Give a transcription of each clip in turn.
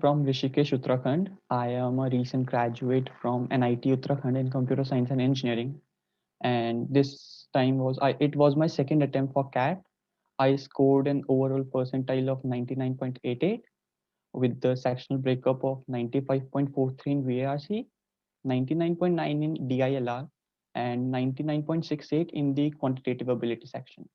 from Rishikesh, Uttarakhand. I am a recent graduate from NIT Uttarakhand in computer science and engineering. And this time it was my second attempt for CAT. I scored an overall percentile of 99.88 with the sectional breakup of 95.43 in VARC, 99.9 in DILR, and 99.68 in the quantitative ability section.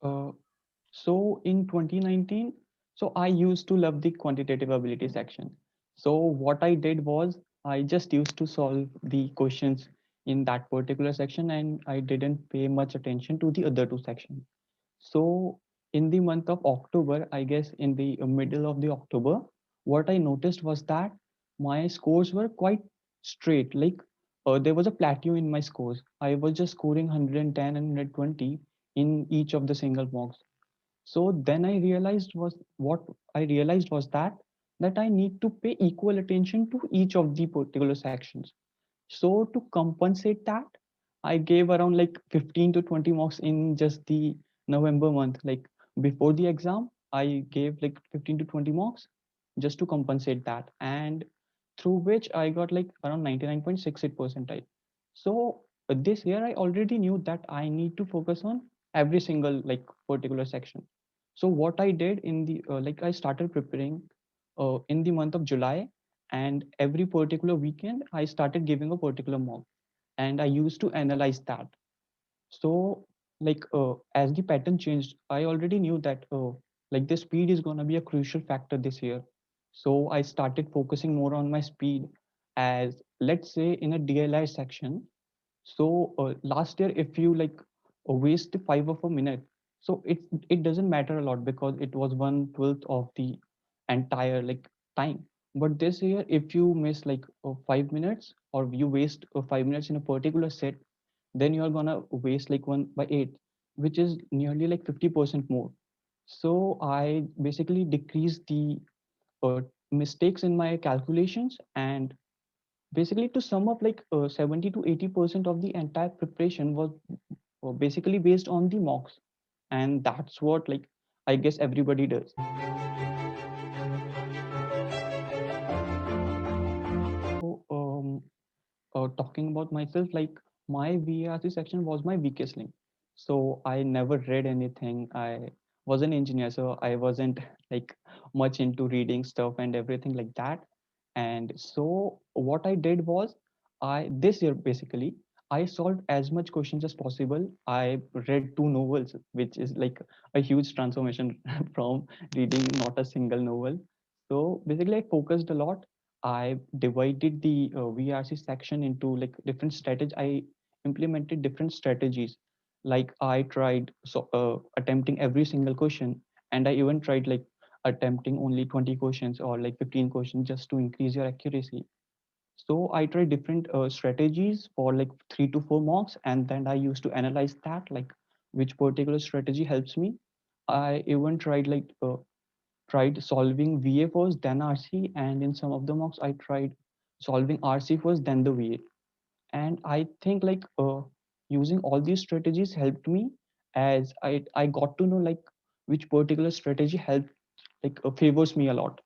Uh, so in 2019, so I used to love the quantitative ability section. So what I did was I just used to solve the questions in that particular section and I didn't pay much attention to the other two sections. So in the month of October, I guess in the middle of the October, what I noticed was that my scores were quite straight. Like there was a plateau in my scores. I was just scoring 110 and 120 in each of the single mocks. So then I realized was that I need to pay equal attention to each of the particular sections. So to compensate that, I gave around like 15 to 20 marks in just the November month. Like before the exam, I gave like 15 to 20 marks just to compensate that. And through which I got like around 99.68 percentile. So this year I already knew that I need to focus on every single like particular section. So what I did in the like I started preparing in the month of July, and every particular weekend I started giving a particular mock and I used to analyze that. So like as the pattern changed, I already knew that like the speed is going to be a crucial factor this year. So I started focusing more on my speed, as let's say in a DLI section. So last year, if you like waste 5 of a minute, so it doesn't matter a lot because it was 1/12 of the entire like time. But this year, if you miss like 5 minutes or you waste 5 minutes in a particular set, then you are gonna waste like 1/8, which is nearly like 50% more. So I basically decreased the mistakes in my calculations, and basically to sum up, like 70 to 80% of the entire preparation was basically based on the mocks, and that's what like I guess everybody does. So talking about myself, like my VRC section was my weakest link. So I never read anything. I was an engineer, so I wasn't like much into reading stuff and everything like that. And so what I did was I this year basically I solved as much questions as possible. I read two novels, which is like a huge transformation from reading not a single novel. So basically I focused a lot. I divided the VRC section into like different strategies. I implemented different strategies. Like I tried attempting every single question, and I even tried like attempting only 20 questions or like 15 questions just to increase your accuracy. So I tried different strategies for like 3 to 4 marks, and then I used to analyze that, like which particular strategy helps me. I even tried solving VA first, then RC, and in some of the mocks, I tried solving RC first, then the VA. And I think like using all these strategies helped me, as I got to know like which particular strategy helped like favors me a lot.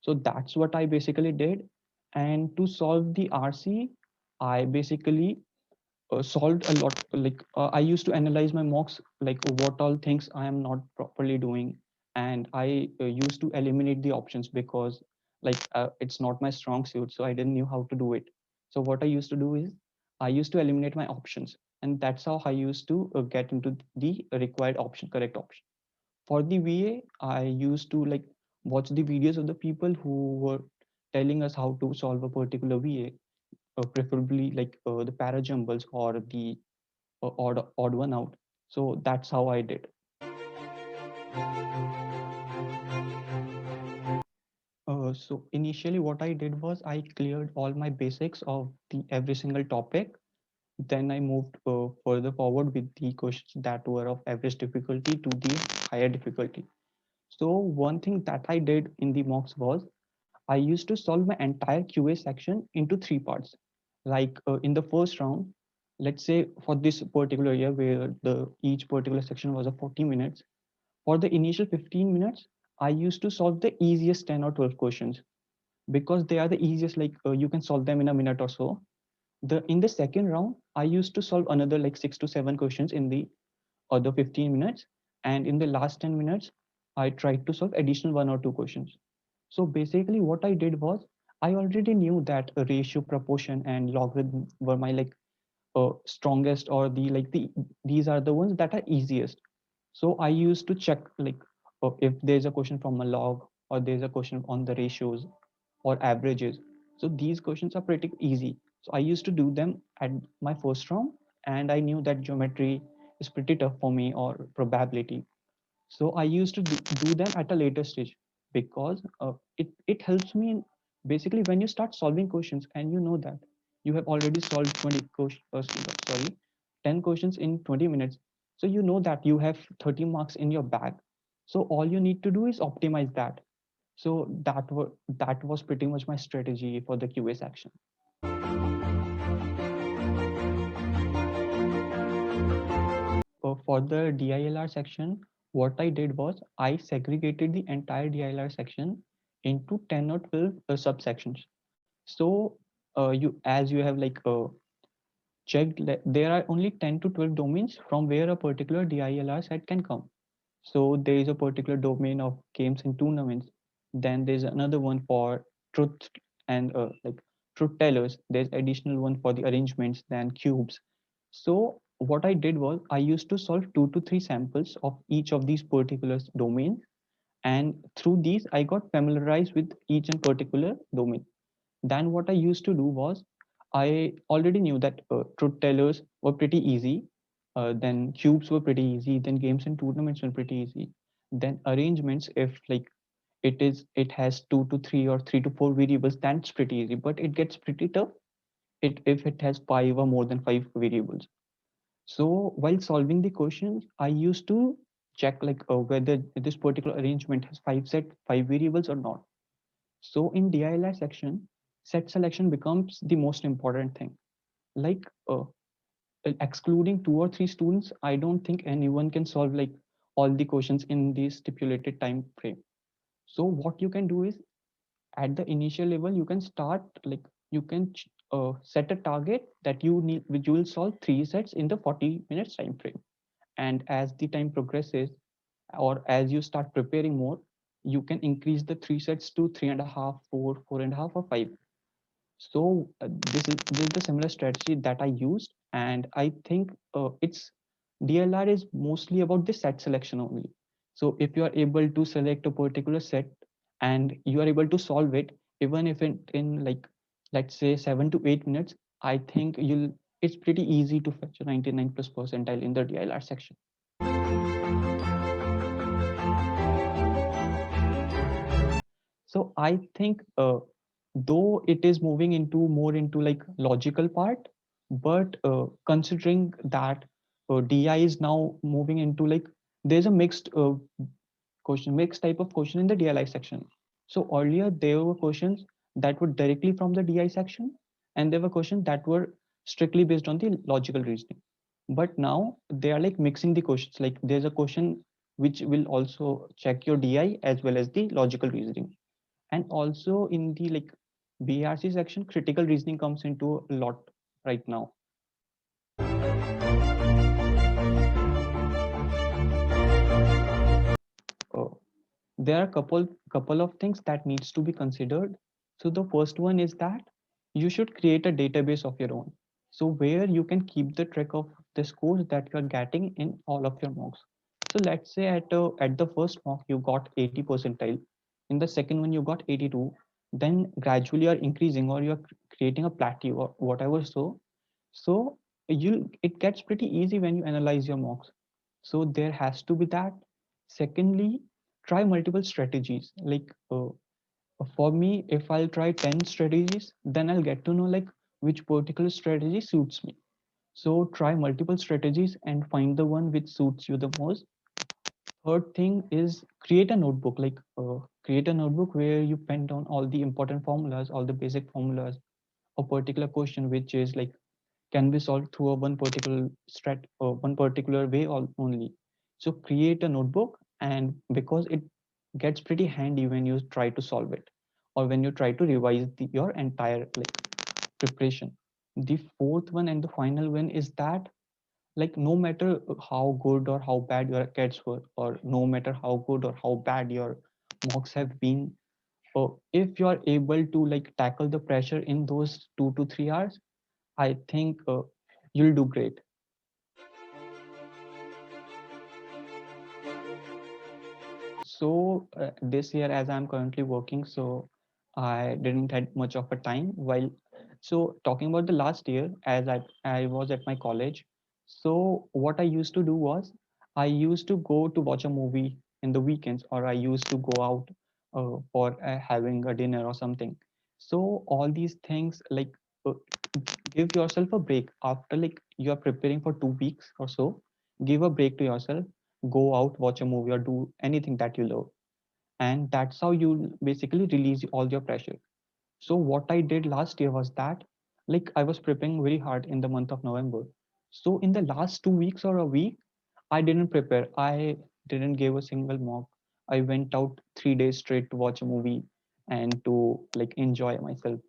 So that's what I basically did. And to solve the RC, I basically solved a lot. Like I used to analyze my mocks, like what all things I am not properly doing, and I used to eliminate the options because like it's not my strong suit, so I didn't know how to do it. So what I used to do is I used to eliminate my options, and that's how I used to get into the required option, correct option. For the VA, I used to like watch the videos of the people who were telling us how to solve a particular VA, preferably like the parajumbles or the odd one out. So that's how I did. So initially, what I did was I cleared all my basics of the every single topic. Then I moved further forward with the questions that were of average difficulty to the higher difficulty. So one thing that I did in the mocks was I used to solve my entire QA section into three parts. Like in the first round, let's say for this particular year where the each particular section was of 40 minutes, for the initial 15 minutes, I used to solve the easiest 10 or 12 questions because they are the easiest, like you can solve them in a minute or so. In the second round, I used to solve another like 6 to 7 questions in the other 15 minutes. And in the last 10 minutes, I tried to solve additional 1 or 2 questions. So basically what I did was I already knew that a ratio, proportion, and logarithm were my like strongest, or these are the ones that are easiest. So I used to check like if there's a question from a log, or there's a question on the ratios or averages. So these questions are pretty easy. So I used to do them at my first round, and I knew that geometry is pretty tough for me, or probability. So I used to do them at a later stage because it helps me in, basically when you start solving questions and you know that you have already solved 20 questions, sorry, 10 questions in 20 minutes. So you know that you have 30 marks in your bag. So all you need to do is optimize that. So that was pretty much my strategy for the QA section. For the DILR section, what I did was I segregated the entire DILR section into 10 or 12 subsections. So as you have like checked, there are only 10 to 12 domains from where a particular DILR set can come. So there is a particular domain of games and tournaments. Then there's another one for truth and like truth tellers. There's additional one for the arrangements, then cubes. So what I did was I used to solve 2 to 3 samples of each of these particular domains, and through these I got familiarized with each and particular domain. Then what I used to do was I already knew that truth tellers were pretty easy. Then cubes were pretty easy. Then games and tournaments were pretty easy. Then arrangements, if like it has 2 to 3 or 3 to 4 variables, that's pretty easy. But it gets pretty tough if it has 5 or more than 5 variables. So while solving the questions, I used to check like whether this particular arrangement has 5 variables or not. So in DILR section, set selection becomes the most important thing. Like excluding 2 or 3 students, I don't think anyone can solve like all the questions in the stipulated time frame. So what you can do is at the initial level, you can start like you can set a target that you need, which you will solve 3 sets in the 40 minutes time frame. And as the time progresses, or as you start preparing more, you can increase the 3 sets to 3.5, 4, 4.5, or 5. So this is the similar strategy that I used, and I think it's DLR is mostly about the set selection only. So if you are able to select a particular set and you are able to solve it, even if in like let's say 7 to 8 minutes, I think you'll it's pretty easy to fetch a 99 plus percentile in the DLR section. So I think though it is moving into more into like logical part, but considering that DI is now moving into like there's a mixed type of question in the DLI section. So earlier there were questions that were directly from the DI section, and there were questions that were strictly based on the logical reasoning. But now they are like mixing the questions. Like there's a question which will also check your DI as well as the logical reasoning. And also in the like BRC section, critical reasoning comes into a lot right now. uh, there are couple of things that needs to be considered. So the first one is that you should create a database of your own, so where you can keep the track of the scores that you are getting in all of your mocks. So let's say at the first mock you got 80 percentile, in the second one you got 82, then gradually you are increasing, or you are creating a plateau or whatever. So you it gets pretty easy when you analyze your mocks. So there has to be that. Secondly, try multiple strategies. Like for me, if I'll try 10 strategies, then I'll get to know like which particular strategy suits me. So try multiple strategies and find the one which suits you the most. Third thing is create a notebook. Like create a notebook where you pen down all the important formulas, all the basic formulas, a particular question which is like can be solved through a one particular strat or one particular way only. So create a notebook, and because it gets pretty handy when you try to solve it or when you try to revise your entire like preparation. The fourth one and the final one is that, like, no matter how good or how bad your cats were, or no matter how good or how bad your mocks have been, if you are able to like tackle the pressure in those 2 to 3 hours, I think you'll do great. So this year, as I'm currently working, so I didn't had much of a time. While so talking about the last year, as I was at my college, so what I used to do was I used to go to watch a movie in the weekends, or I used to go out for having a dinner or something. So all these things, like, uh, give yourself a break after like you are preparing for 2 weeks or so. Give a break to yourself, go out, watch a movie, or do anything that you love, and that's how you basically release all your pressure. So what I did last year was that, like, I was preparing very hard in the month of November. So in the last 2 weeks or a week, I didn't prepare. I didn't give a single mock. I went out 3 days straight to watch a movie and to like enjoy myself.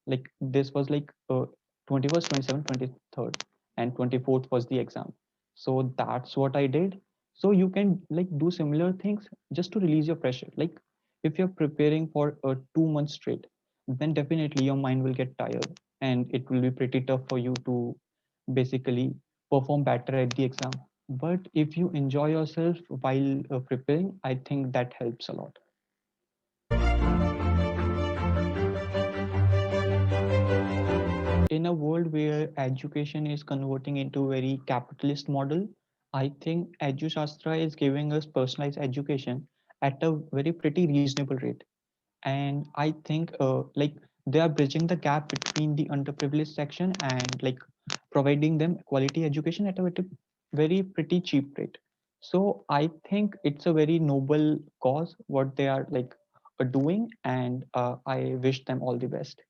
Like this was like 21st, 27th, 23rd, and 24th was the exam. So that's what I did. So you can like do similar things just to release your pressure. Like if you're preparing for 2 months straight, then definitely your mind will get tired and it will be pretty tough for you to basically perform better at the exam. But if you enjoy yourself while preparing, I think that helps a lot. In a world where education is converting into a very capitalist model, I think EduShastra is giving us personalized education at a very pretty reasonable rate. And I think like they are bridging the gap between the underprivileged section and like providing them quality education at a very pretty cheap rate. So I think it's a very noble cause what they are like doing, and I wish them all the best.